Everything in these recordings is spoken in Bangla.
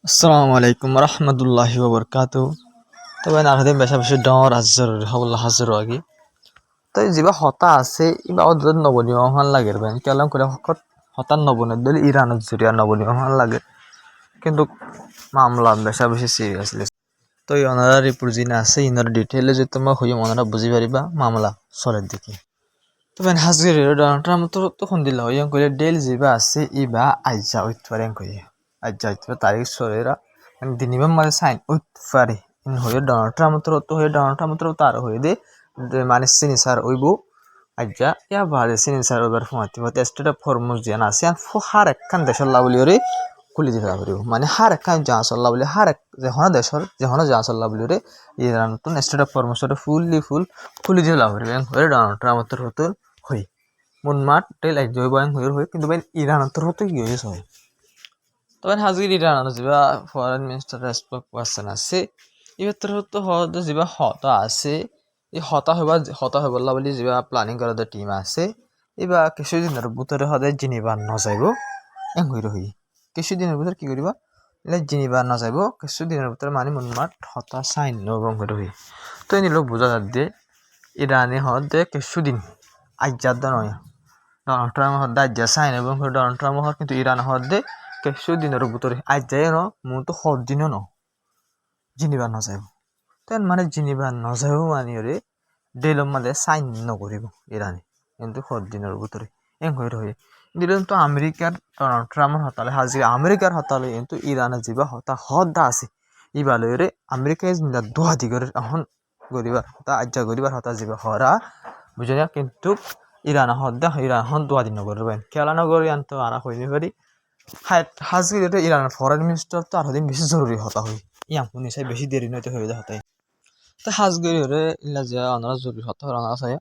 আসসালামু আলাইকুম রহমতুল্লাহি ওবরকাতু। তবে নারদের বেশা বেশি ডর হাজার হবল্লা হাজার আগে তাই যিবা হতা আছে ইবা অদ্ভুত নবনিয়মান লাগে কেলাম করে হতার নবনের দল ইরানের জরিয়া নবনিয়মান লাগে কিন্তু মামলা বেশা বেশি সিরিয়াসলি তো ওনারা রিপোর্ট যিনি আছে ইনার ডিটেলে যে তোমার হইম ওনারা বুঝি পারিবা মামলা চলের দিকে তবে হাজগির ডোনাল্ড ট্রাম্প তো দিলা হইম করে ডেল যিবা আছে ইবা আইজা উঠপারেন কই আইজা উঠবে তারিখ সরেরা দিনিবাম মাঝে সাইন উঠপারে ইন হয়ে ডোনাল্ড ট্রাম্প তো হয়ে ডোনাল্ড ট্রাম্প তার হয়ে দে মানে সিনিসার ওইবু আইজা ইয়া বাদে সিনিসার ওইবার ফমাতি মতে স্টেট অফ হরমুজ জিয়ান আছে হার একখান দেশের লাবলি ওরে খুলি দিতে পারিব মানে হার একখান জাহাজ লাবলি হার এক যেহন দেশের যেহন জাহাজ লাবলি ওরে ইরান তো স্টেট অফ হরমুজ ওরে ফুল খুলি দিয়ে লাভ পারিব হয়ে ডোনাল্ড ট্রাম্প হতো হই মুনমাট টেল আইজয় বয়াং হই কিন্তু বাইন ইরান হতো কি হয়েছে হয় তবে হাজির ইরান যা ফরেন মিনিস্টার স্পোক পারসন আছে ইভেতর তো হদ যা হতা আছে এই হতা হইবলা বলি যা প্ল্যানিং করার টিম আছে এবার কিছুদিনের ভিতরে হদে জিনিবা নযাইব এং হই রহি কিছুদিনের ভিতরে কি করিবা এলে জিনিবা নযাইব কিছুদিনের ভিতরে মানে মুনমাট হতা সাইন নবং হই রহি তো এই লোক বোঝা যাক দিয়ে ইরানে হদে কিছুদিন আজ্জাদ নয় ডোনাল্ড ট্রাম্প হদে আজ্জা সাইন এবং ডোনাল্ড ট্রাম্প হর কিন্তু ইরান হদে কিছুদিনের ভিতরে আজ যায় ন মূলত হর দিনও ন জিনিবা নযাইব তেন মানে জিনিবা নযাইব মানে ওরে ডেলম মাঝে সাইন নকরিব ইরানে কিন্তু হর দিনের ভিতরে এং হয়ে রয়ে দিলেন তো আমেরিকার ডোনাল্ড ট্রাম্পর হতালে হাজির আমেরিকার হতালে কিন্তু ইরানে যা হতা হদা আছে ইবালয়রে আমেরিকায় দোয়া দিগরের এখন গরিবার হতা আজ্জা গরিবার হতা যা হরা বুঝে না কিন্তু ইরান হদা ইরান হন দোয়া দিন নগরের খেলা নগর তো আনা হইনি পারি হাজগির ইরানের ফরেন মিনিস্টার তো আরো দিন বেশি জরুরি হতা হই ইয়াং নিশ্চয় বেশি দেরি নইতে হয়ে যায় হতাই তো হাজগির ইলা যা অনারা জরুরি হতা হর অনারা চাই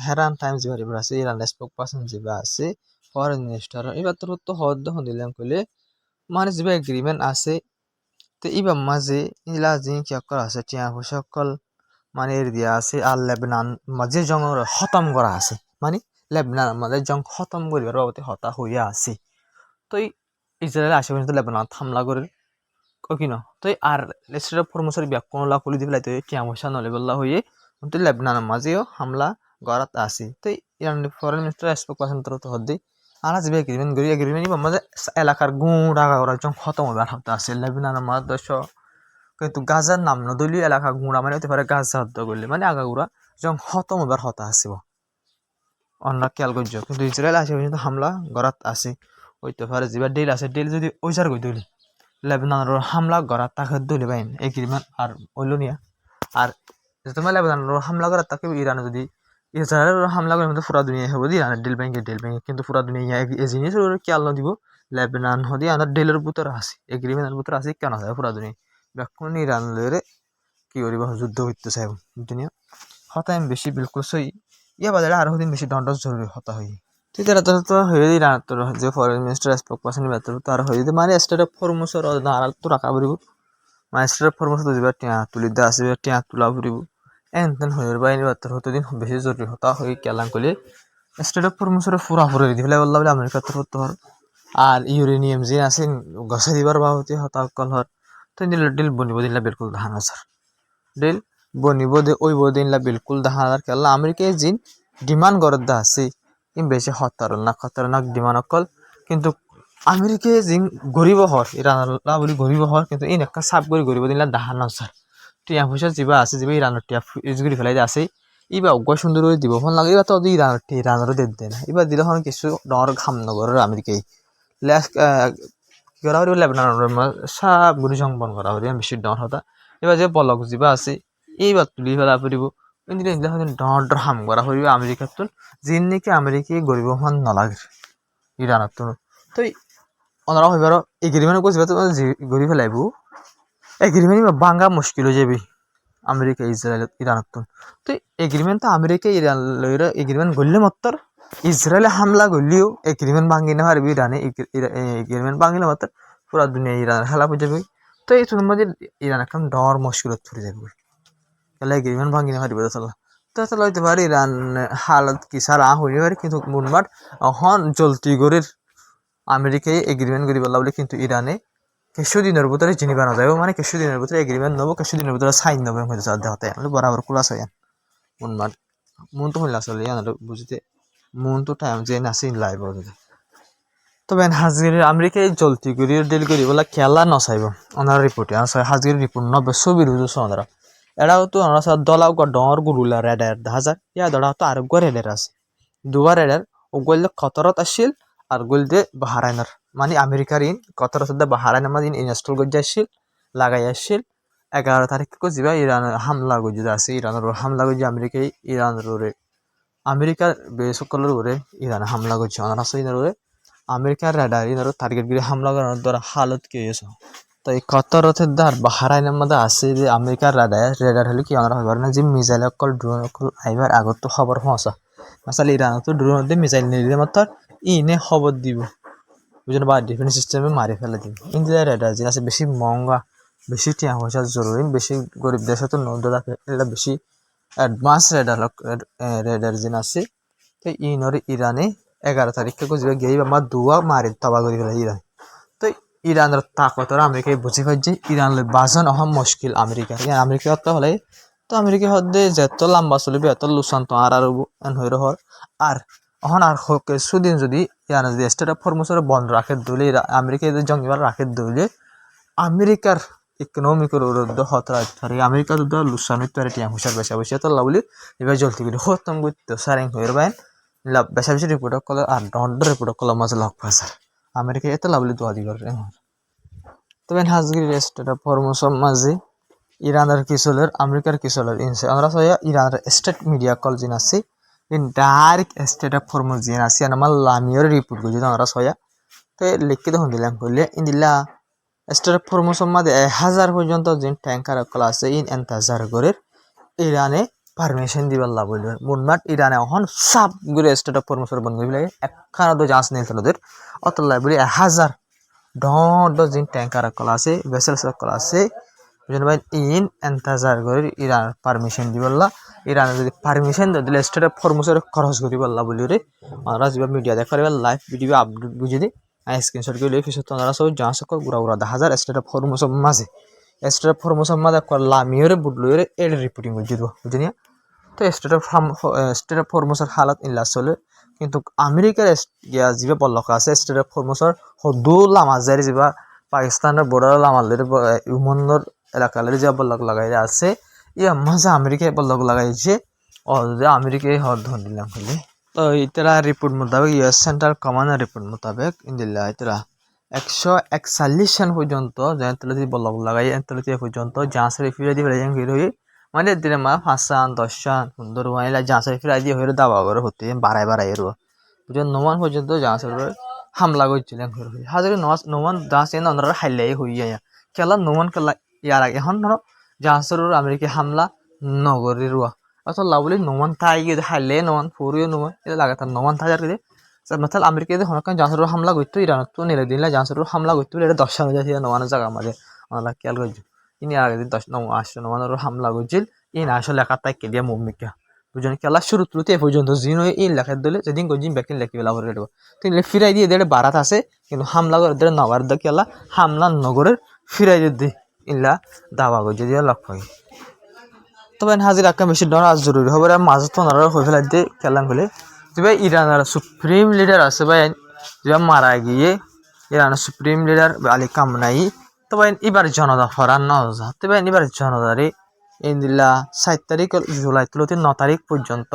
হেরান টাইম যে বাড়ি আছে ইরান স্পোক পার্সন যেবা আছে ফরেন মিনিস্টার এবার তো হদ দিলাম কইলে মানে যেবা এগ্রিমেন্ট আছে তো ইবার মাঝে ইলা যে কি করা আছে টিয়া সকল মানে এর দিয়া আছে আর লেবনান মাঝে জং খতম করা আছে মানে লেবনান মাঝে জং খতম করিবার বাবদে হতা হইয়া আছে তো ইসরায়েল আশেপাশে তো লেবানন হামলা করে কিনো তো আর স্টেট ফরমসর ব্যাকুলা খুলি দিবে লাইতে টিয়ামশা নলে বললা হয়ে তো লেবানন মাঝেও হামলা গড়াত আসি তো Iran foreign minister spoke person তো হদ্দি আর যে এগ্রিমেন্ট মাঝে এলাকার গুঁড়া গাগরা যখন খতম হবার হতে আসে লেবানন মাঝে দশ কিন্তু গাজার নাম নদলীয় এলাকা গুঁড়া মানে হতে পারে গাজা হত্যা করলে মানে আগাগুড়া যখন খতম হবার হতা আসিব অন্য খেয়াল করছ কিন্তু ইসরায়েল আশেপাশে হামলা গড়াত আসে হইতে পারে যেবার ডেল আছে ডেল যদি ওইজার গই দলি লেবাননের হামলা করা তাকে দলি বাইন এগ্রিমেন্ট আর ওইল নিয়া আর তোমার লেবাননের হামলা করা তাকে ইরান যদি ইসরায়েলের হামলা করে মধ্যে পুরা দুনিয়া হবো ইরানের ডেল ব্যাংকে কিন্তু পুরা দুনিয়া এই জিনিস খেয়াল দিব লেবানন হদি আমার ডেলের ভিতরে আছে এগ্রিমেন্টের ভিতরে আছে কেন হয় পুরা দুনিয়া বেকুন ইরান লরে কি করিব যুদ্ধ করতে চাইব দুনিয়া হতাই বেশি বিলকুল সই ইয়া বাজারে আরো দিন বেশি দণ্ড জরুরি হতা হই তেতিয়া তো হয়ে দিই তোর যে ফরেন মিনিস্টার স্পোক পার্সন বেতর তো আর হয়ে দিই মানে স্টেট অফ ফরমোসর আর তো রাখা পড়ব মানে স্টেট অফ ফরমোসর তো যাবার টিয়া তুলি দা আসবে টিয়া তোলা পড়ব এনতেন হয়ে বাইনি বেতর হতো দিন বেশি জরুরি হতা হয়ে কেলাম করলে স্টেট অফ ফরমোসরে ফুরা ফুরে দিলে বললা বলে আমেরিকার তো হতো আর ইউরেনিয়াম যে আছে গছা দিবার বাবতি হতা কল হর তো ডিল বনিব দিলা বিলকুল ধান আসার ডিল বনিব দে ওই দিনলা বিলকুল ধান আর কেলা আমেরিকায় জিন ডিমান্ড গরদ দা আছে বেশি খতরনাক ডিমান্ড অকল কিন্তু আমেরিকায় যে গরিব হর ইরানলা বলি গরিব হর কিন্তু এই একটা সাপ করে গরিব দিনলা দাহান নসার টিয়া পয়সা যা আছে যা ইরানের টিয়া ইউজ করে ফেলাই আছে ইবা অজ্ঞ সুন্দর করে দিব ফোন লাগে এবার তো ইরানেরও দে না এবার দিলে হন কিছু ডর ঘাম নগরের আমেরিকায় লেস কি করা হইব লেবাননের সাপ গুলি সংবন করা হইব বেশি ডর হতা এবার যে বলক যা আছে এইবার তুলি ফেলা পড়ব ডর হাম করা হইব আমেরিকার তো যিন নাকি আমেরিকায় গরিব হন নালাগে ইরানত তো ওনারা হইবার এগ্রিমেন্ট করছে গড়ি ফেলাইব এগ্রিমেন্ট বাঙ্গা মুশকিল হয়ে যাবে আমেরিকা ইসরায়েল ইরানত তো এগ্রিমেন্ট তো আমেরিকা ইরান লইরা এগ্রিমেন্ট গড়লে মাত্র ইসরায়েলে হামলা করলেও এগ্রিমেন্ট ভাঙি না পারবি ইরানে এগ্রিমেন্ট ভাঙিলে মাত্র পুরা দুনিয়া ইরান হেলা হয়ে যাবে তো এই মধ্যে ইরান এখন ডর মুশকিলত পড়ে যাবে তাহলে এগ্রিমেন্ট ভাঙি না পারবে তাহলে হইতে পারে ইরান হালত কি সারা হইতে পারে কিন্তু মুনমাট হন চলতি গড়ের আমেরিকায় এগ্রিমেন্ট করি বলা বলে কিন্তু ইরানে কিছু দিনের ভিতরে চিনি বানা যাবে মানে কিছু দিনের ভিতরে এগ্রিমেন্ট নেবো কিছু দিনের ভিতরে সাইন নেবো হতে চার দেখাতে বরাবর কুলাস হয় মন মার মন তো হইলে আসলে বুঝতে মন তো টাইম যে নাসি লাইভ তবে হাজগিরির আমেরিকায় জলতি করি ডিল করি বলে খেলা নচাইব ওনার রিপোর্টে হাজগিরি রিপোর্ট নবে ছবি রুজু ওনারা এরাও তো ওনারা দলাও ডর গুরুলা রেডার দেখা যায় ইয়া দড়া তো আরোগ্য রেডার আছে দুবার রেডার ও গললে কতরত আসছিল আর গলদে বাহারাইনার মানে আমেরিকার ইন কতরত বাহারাইন আমার ইন ইনস্টল করে আসছিল লাগাই আসছিল 11 তারিখ যাবা ইরানের হামলা গজে আছে ইরানের হামলা গজে আমেরিকায় ইরানের আমেরিকার বেসকলের উপরে ইরান হামলা করছে ওনারা ইনার আমেরিকার রেডার ইনার টার্গেট করে হামলা করার দ্বারা হালত কে গেছে তো এই কতরথের দ্বার বাহারাইনের মধ্যে আছে যে আমেরিকার রেডার হলে কি আমরা হবার না যে মিসাইল অকল ড্রোন অকল আইবার আগত তো খবর পৌঁছা আসলে ইরান তো ড্রোন দিয়ে মিসাইল নিয়ে দিলে মাত্র ইনে খবর দিব বুঝলেন বা ডিফেন্স সিস্টেমে মারি ফেলে দিব ইন্ডিয়ার রেডার যে আছে বেশি মহঙ্গা বেশি টিয়া পয়সা জরুরি বেশি গরিব দেশে তো নদা এটা বেশি অ্যাডভান্স রেডার যে আছে তো ইনর ইরানে 11 তারিখে যাবে গিয়ে আমার দুয়া মারি তবা করে ফেলে ইরান তো ইরানের তাকতর আমেরিকায় বুঝি পাই যে ইরানের বাজন অহম মুশকিল আমেরিকা হতে হলে তো আমেরিকা হদ্দে যত লম্বা চলবে এত লুসান তো আর হইর হর আর অহন আর কিছুদিন যদি ইয়ান যদি স্টেট অফ ফরমোসর বন্ধ রাখে দলে আমেরিকা যদি জঙ্গিবার রাখে দলে আমেরিকার ইকোনমিকের উদ্দ হতরা ধরে আমেরিকা দুধ লুসানি তো টিয়া হুসার বেশা বেশি তো লাভলি এবার জলতি করে খতম করতে সারেং হইর বাইন লাভ বেশা বেশি রিপোর্ট কলে আর ডন্ডর রিপোর্ট কলে মাঝে লাভ পাসার আমেরিকা এত লাভলি দোয়া দিবার তবে হাজগির স্টেট অফ ফরমোসর মাঝে ইরানের কিসলের আমেরিকার কিসলের ইনসে আমরা সয়া ইরানের স্টেট মিডিয়া কল জিন আছে ইন ডাইরেক্ট স্টেট অফ ফরমোস জিন আছে আমার লামিয়র রিপোর্ট গুজি আমরা সয়া তো লিখে দেখুন দিলাম করলে ইন্দিল্লা স্টেট অফ ফরমোসর মাঝে 1000 পর্যন্ত যে ট্যাঙ্কার কল আছে ইন এন্তাজার করে ইরানে পারমিশন দিবার লাভ হইল মুনমাট ইরানে এখন সব করে স্টেট অফ ফরমোসর বন্ধ করে লাগে একখানা তো যাস নেই তোদের অত লাইব্রেরি 1000 ডট জিন ট্যাঙ্কার কল আছে ভেসেলস কল আছে বুঝলেন ভাই ইন এন্তাজার করে ইরান পারমিশন দিবল্লা ইরান যদি পারমিশন দিলে স্টেট অফ ফরমোসর খরচ করি বললা বলি রে আমরা যা মিডিয়া দেখার লাইভ ভিডিও আপডেট বুঝি দি স্ক্রিনশট করে লই ফিসত আমরা সব জানা সকল গুড়া গুড়া 10,000 স্টেট অফ ফরমোসর মাঝে স্টেট অফ ফরমোসর মাঝে লামিয়রে বুডলইরে এড রিপোর্টিং বুঝি দিব বুঝিনি তো স্টেট অফ ফরমোসর হালত ইল্লা চলে কিন্তু আমেরিকার যিবা বল্লক আছে স্টেট অফ ফরমোসর হদু লামাজার যিবা পাকিস্তানের বর্ডার লামালের ইউমন্দর এলাকালের যা বল্লক লাগাই আছে ইয়া মাঝে আমেরিকায় বল্লক লাগাইছে আমেরিকায় হদ ধন দিলাম খালি তো ইতারা রিপোর্ট মোতাবেক ইউএস সেন্ট্রাল কমান্ডার রিপোর্ট মোতাবেক ইন্দিল্লা ইতারা 141 সাল পর্যন্ত যদি বল্লক লাগাই পর্যন্ত জাঁচের ফিরে দিয়ে ফিরে মানে দিনে মা 5 সান 10 সান 15 মাইলা জাঁচের ফিরে দিয়ে হয়ে দাবা করে হতে বাড়াই এর বুঝলেন নোমান পর্যন্ত জাঁচের হামলা করছিলেন হাজারে নোমান জাঁচ এনে ওনারা হাইলাই হইয়া খেলা নোমান খেলা ইয়ার আগে এখন ধরো জাহাজের আমেরিকা হামলা নগরী রুয়া অথবা লাভলি নোমান থাই গিয়ে হাইলে নোমান ফুরিও নোমান এটা লাগাতার নোমান থাই আর কি মাথাল আমেরিকা যদি হনকান জাহাজের হামলা করতো ইরান তো নিলে দিলে জাহাজের হামলা করতো এটা 10 সাল যাচ্ছে নোমানের জায়গা মাঝে আমরা খেয়াল করছি ইনি আগে দিন 10 নোমানের হামলা করছিল ইন আসলে লেখা তাই কে দিয়া মুমিকা বুঝলেন খেলা শুরু তুলতে এ পর্যন্ত জিন হয়ে এই লেখার দিলে যেদিন গজিন ব্যাকিন লেখি বেলা করে দেবো তিনি ফিরাই দিয়ে দেড়ে বারাত আছে কিন্তু হামলা করে দেড়ে নবার দা খেলা হামলা নগরের ফিরাই দিয়ে ইল্লা দাবা গজে দিয়ে লক্ষ্য হয় তবে হাজির আঁকা বেশি ডর আজ জরুরি হবে আর মাঝে তো ওনারা হয়ে ফেলাই দিয়ে খেলাম ফেলে যে ইরানের সুপ্রিম লিডার আছে ভাই যে মারা গিয়ে ইরানের সুপ্রিম লিডার আলী কামনাই তবে এবার জনতা ফরান নজা তবে এবার জনতারে ইন্দিল্লা 7 তারিখ জুলাই তুলতে 9 তারিখ পর্যন্ত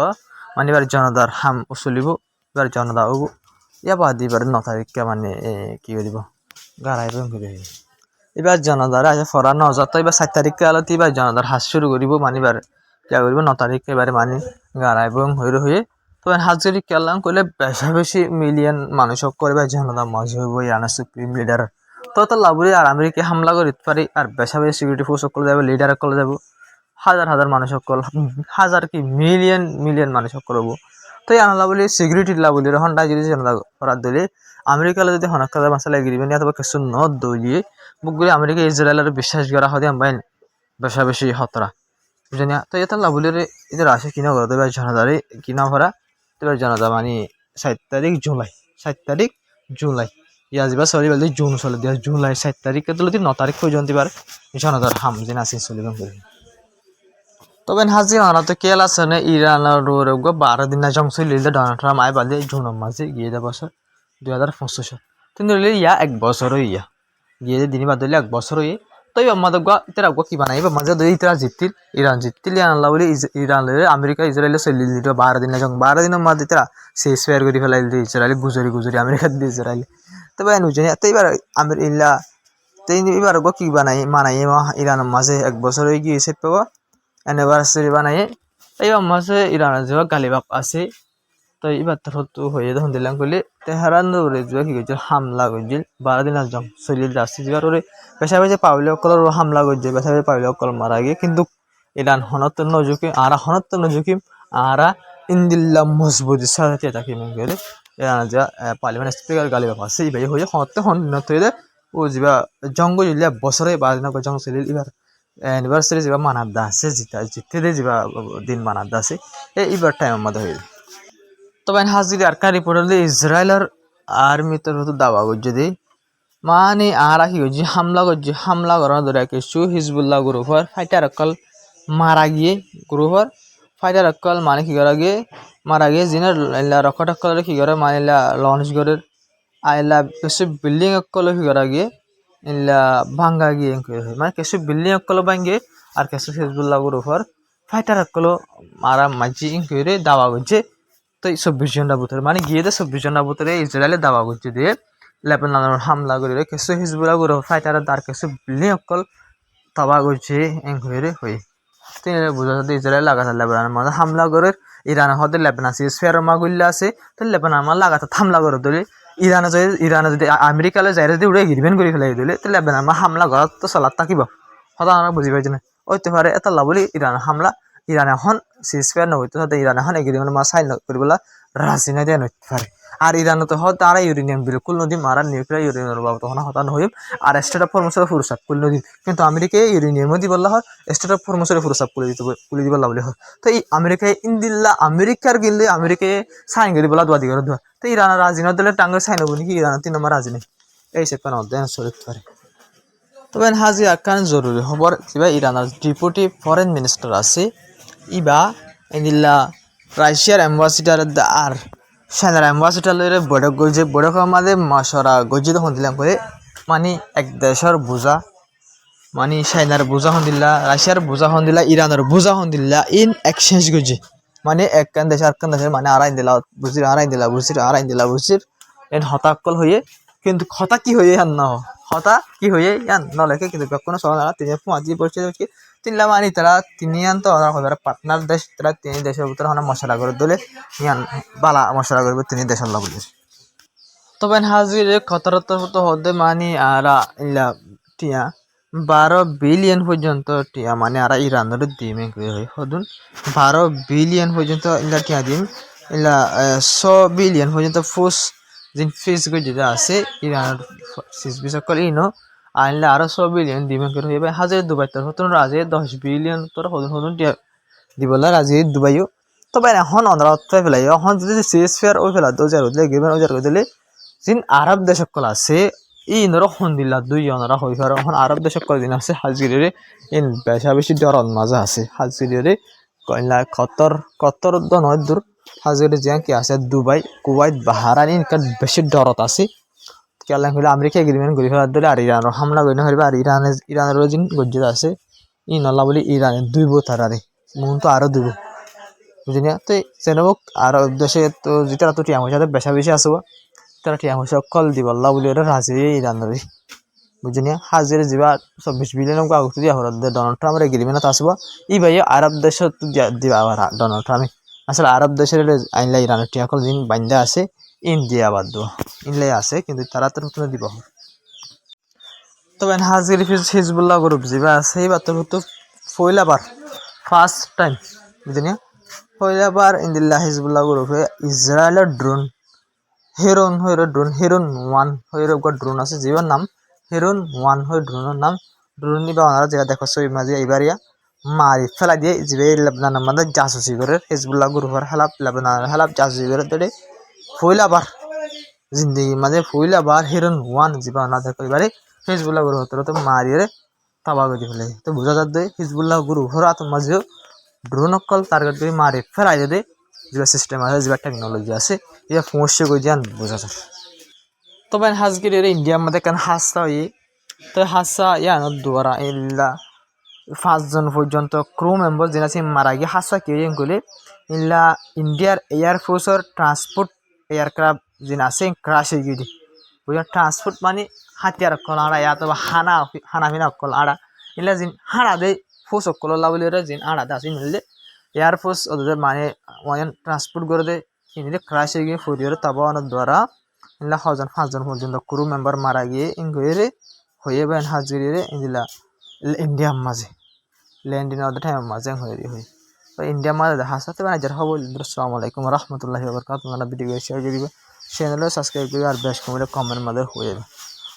মানে এবার জনতার হাম চলিব এবার জনতা হব ইয়াবাদ এবার 9 তারিখকে মানে কি দিব গাড়াই ঘুরে এবার জনতার আজ ফরান নজা তো এবার 7 তারিখকে আলোতে এবার জনতার হাস শুরু করিব মানে এবার কিয়া করিব 9 তারিখকে এবারে মানে গাড়াই হয়ে তবে হাজ যদি কেলাম করলে বেশি মিলিয়ন মানুষক করবে জনতা মজ হইব ইরানের সুপ্রিম লিডার তো লাভরি আর আমেরিকা হামলা করতে পারি আর বেশি সিকিউরিটি ফোর্স সকল যাবে লিডার সকল যাব হাজার মানুষ সকল হাজার কি মিলিয়ন মানুষ করবো তো এই আনলা বলি সিকিউরিটি লাভলি হন্ডা যদি জনতা করার দিলে আমেরিকা যদি হনকার মাসালা এগ্রিমেন্ট অথবা কিছু নদ দলিয়ে বুকগুলি আমেরিকা ইসরায়েলের বিশ্বাস করা হয় আমি বেশি হতরা বুঝলি তো এটা লাভলির এদের আসে কিনা করতে এবার জনতারে কিনা ভরা এবার জনতা মানে 7 তারিখ জুলাই ইয়া যাবা চলি বলতে জুন চলে দিয়া জুলাই 7 তারিখে তুলে 9 তারিখ পর্যন্ত এবার ইসানদার হামজিন আছে চলিবেন করে তবে হাজি তো কেল আছে না ইরানের 12 দিন না জং চলিলে ডোনাল্ড ট্রাম্প আই বাদে জুন মাসে গিয়ে দে বছর 2025 কিন্তু ইয়া 1 বছর ইয়া গিয়ে দিনই বাদ দিলে 1 বছর হই তো আমাদের ইতারা কি বানাইবা মাঝে দুই ইতারা জিতিল ইরান জিতিল আল্লাহ বলে ইরান আমেরিকা ইসরায়েল চলিল দিল 12 দিন না জং 12 দিনের মধ্যে ইতারা শেষ ফেয়ার করে ফেলাইল ইসরায়েল গুজরি আমেরিকা দিয়ে ইসরায়েল তবে নুজনি তো এবার আমেরিকা তো এবার কি মানাই ইরান মাঝে 1 বছর হয়ে গিয়েছে পাবো অ্যানিভার্সারি বানাই এই মাসে ইরানের যে গালিবাপ আছে তো এবার তোর তো হয়ে যখন দিলাম করলে তেহারান দৌড়ে যে কি করছে হামলা করছিল 12 দিন আজম চলিয়ে যাচ্ছে যেবার ওরে পেশা পেশা পাবলিক অকলের হামলা করছে পেশা পেশা পাবলিক অকল মারা গিয়ে কিন্তু ইরান হনত নজুকি আরা হনত নজুকি আরা ইন্দিল্লা মজবুত সাথে তাকে মনে করে ইরান যে পার্লামেন্ট স্পিকার গালিবাপ আছে এই ভাই হয়ে হতে হন নতইলে ও যা জঙ্গ জুলিয়া বছরে 12 দিন জং চলিল এবার অ্যানিভার্সারি যা মানাদা আছে জিতে দে যা দিন মানাদা আছে এইবার টাইম আমাদের হয়ে তবে হাজির আর কা রিপোর্ট হলে ইসরায়েলের আর্মি তরফ দাবা করছে দি মানে আর কি করছে হামলা করার ধরে কিছু হিজবুল্লাহ গ্রুপর ফাইটার অকল মারা গিয়ে গ্রুপর ফাইটার অকল মানে কি করা গিয়ে মারা গিয়ে জিনের রকেট অকল কি করে মানে লঞ্চ করে আইলা কিছু বিল্ডিং অকল কি করা গিয়ে ইলা ভাঙ্গা গিয়ে মানে কিছু বিল্ডিং অকল ভাঙ্গে আর কিছু হিজবুল্লাহ গ্রুপর ফাইটার অকল মারা মাঝি করে দাবা করছে তো 24 ঘন্টা ভিতরে মানে গিয়ে 24 ঘন্টা ভিতরে ইসরায়েলে দাবা করছে দিয়ে লেবাননের হামলা করে কিছু হিজবুল্লাহ গ্রুপ ফাইটার তার কিছু বিল্ডিং অকল দাবা করছে এনকোয়ারি হয়ে তিনি বোঝা যাচ্ছে ইসরায়েল লাগাতার লেবাননের মধ্যে হামলা করে ইরান হতে লেবানন সিজফায়ার মাগুল্লা আছে তো লেবানন আমার লাগাতার হামলা করে দিলে ইরানে যদি আমেরিকালে যাই যদি উড়ে গিরবেন করে ফেলাই দিলে তো লেবানন আমার হামলা করার তো চলার থাকিব হয়তো আমরা বুঝি পাইছি না ওইতে পারে এটা লাভলি ইরান হামলা ইরান এখন সিজফায়ার নইতে হতে ইরান এখন এগ্রিমেন্ট মা সাইন করিবলা রাজি না দিয়ে নইতে পারে আর ইরান তো হয়তো তারা ইউরেনিয়াম বিলকুল নদী মারা নিউক্লিয়ার ইউরেনিয়াম বাবু তখন হতান হইম আর স্টেট অফ ফরমোসের ফুরসাপ কুল নদী কিন্তু আমেরিকায় ইউরেনিয়াম দি বললা হয় স্টেট অফ ফরমোসের ফুরসাপ কুলি দি বললা বলে হয় তো এই আমেরিকায় ইন্দিল্লা আমেরিকার গিলে আমেরিকায় সাইন করে বলা দোয়া দিগর দোয়া তো ইরান রাজি না দিলে টাঙ্গে সাইন হবো নাকি ইরান 3 নম্বর রাজি নেই এই সে কোন অধ্যয়ন শরীর পারে তবে হাজি আকান জরুরি খবর কিবা ইরানের ডেপুটি ফরেন মিনিস্টার আছে ইবা ইন্দিল্লা রাশিয়ার অ্যাম্বাসিডার আর সেনার অ্যাম্বাসিডারের বৈঠক গইছে বৈঠকের মাঝে মশরা গইছে তখন দিলাম করে মানে এক দেশের বোঝা মানে সেনার বোঝা হন দিল্লা রাশিয়ার বোঝা হন দিল্লা ইরানের বোঝা হন দিল্লা ইন এক্সচেঞ্জ গইছে মানে একখান দেশ আরেকখান দেশের মানে আড়াই দিলা বুঝির এন হতাকল হয়ে কিন্তু হতা কি হয়ে আন না হতা কি হয়ে আন নলেকে কিন্তু কোনো সবাই না তিনি আজি পরিচয় তিনলা মানে তারা তিনি আন তো পার্টনার দেশ তারা তিনি দেশের ভিতরে হন মশলা করে দিলে ইয়ান বালা মশলা করবে তিনি দেশের লাভ তবে হাজির খতরতর হতে মানে আর ইলা টিয়া 12 বিলিয়ন পর্যন্ত টিয়া মানে আর ইরানের দিমে হদুন 12 বিলিয়ন পর্যন্ত ইলা টিয়া দিম ইলা 100 বিলিয়ন পর্যন্ত ফিস যেটা আছে ইরানের ফিস সকল ইনো আইনলে আরো 100 বিলিয়ন দিমে করে হইবে হাজার দুবাই তোর হতন রাজে 10 বিলিয়ন তোর হদুন টিয়া দিবলা রাজে দুবাইও তবে এখন অনরা অত্যায় ফেলাই এখন যদি সিএস ফেয়ার ওই ফেলা 2000 গেবেন 2000 দিলে জিন আরব দেশ সকল আছে ইনরা হন্দিল্লা দুই জনরা হই পারে এখন আরব দেশ সকল দিন আছে হাজিরে ইন বেশি ডরন মাজা আছে হাজিরে কয়লা কতর নয় দূর হাজিরে যে কি আছে দুবাই কুয়েত বাহারান ইনকার বেশি ডরত আছে কেলা হইলে আমেরিকা এগ্রিমেন্ট করি ফেলার ধরে আর ইরান হামলা করি না হইবে আর ইরানের জিন গজ্জিত আছে ই নলা বলি ইরানের দুই বোতার আরে মন তো আরো দুব বুঝিনা তো সেনবক আর দেশে তো যেটা তো টিয়া মশাতে বেশি আসব তারা টিয়া মশা কল দিব আল্লাহ বলি ওরা রাজি ইরানের বুঝিনা হাজিরে যা 24 বিলিয়ন আগুত দিয়া হর ডোনাল্ড ট্রাম্পের এগ্রিমেন্ট আসব ই ভাই আরব দেশ দিবা আবার ডোনাল্ড ট্রাম্প আসলে আরব দেশের আইনলা ইরানের টিয়া কল দিন বান্ধা আছে ইন্ডিয়া বাদ ইনলাই আছে কিন্তু তারা তো নতুন দিব তবে হাজির হিজবুল্লাহ গ্রুপ যা আছে এই বাতর তো পয়লাবার ফার্স্ট টাইম বুঝিনা পয়লাবার ইন্দিল্লা হিজবুল্লাহ গ্রুপে ইসরায়েলের ড্রোন হেরন 1 হইর ড্রোন আছে যার নাম হেরন 1 হই ড্রোনের নাম ড্রোন নিবা ওনারা যেটা দেখো সই মাঝে এইবারিয়া মারি ফেলা দিয়ে যে লেবাননের মধ্যে জাসুসি করে হিজবুল্লাহ গ্রুপের হেলাপ লেবাননের হেলাপ জাসুসি করে ধরে পয়লাবার জিন্দগি মাঝে ফুইলা বার হিরন ওয়ান জিবা না দেখো এবারে হিজবুল্লাহ গুরু হতো তো মারিয়ে তাবা করে ফেলে তো বোঝা যাচ্ছে হিজবুল্লাহ গুরু হরা তো মাঝেও ড্রোন অকল টার্গেট করে মারে ফেলাই যদি যে সিস্টেম আছে যে টেকনোলজি আছে এটা পৌঁছে গই যান বোঝা যায় তবে হাজগির ইন্ডিয়ার মধ্যে কেন হাসা হই তো হাসা ইয়ানোর দুয়ারা ইল্লা 5 জন পর্যন্ত ক্রু মেম্বার যেন আছে মারা গিয়ে হাসা কেউ গেলে ইল্লা ইন্ডিয়ার এয়ারফোর্সের ট্রান্সপোর্ট এয়ারক্রাফট যেন আছে ক্রাশ হয়ে গিয়ে বুঝলেন ট্রান্সপোর্ট মানে হাতিয়ার অকল আড়া অথবা হানা ফিনা অকল আড়া ইল্লা যেন হাড়া দে ফোর্স অকল বলে যেন আড়া দে আছে মিললে এয়ারফোর্স ওদের মানে ওয়ান ট্রান্সপোর্ট করে দে ইন্ডিয়া ক্রাশ হয়ে গিয়ে ফরিয়র তাবানোর দ্বারা ইল্লা 5 জন পর্যন্ত ক্রু মেম্বার মারা গিয়ে ইনগোয়েরে হয়ে বেন হাজিরে ইন্দিলা ইন্ডিয়ার মাঝে ল্যান্ডিং অফ দ্য টাইম মাঝে হয়ে তো ইন্ডিয়ার মাঝে হাসাতে মানে যারা হবো আসসালামু আলাইকুম রহমতুল্লাহি ওয়া বারাকাতুহু তোমরা ভিডিও শেয়ার করিবে চ্যানেলে সাবস্ক্রাইব করে আর বেশ কমেন্ট মাঝে হয়ে যাবে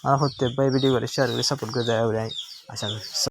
আর হতে পাই ভিডিও করে শেয়ার করে সাপোর্ট করে দেয় আশা করি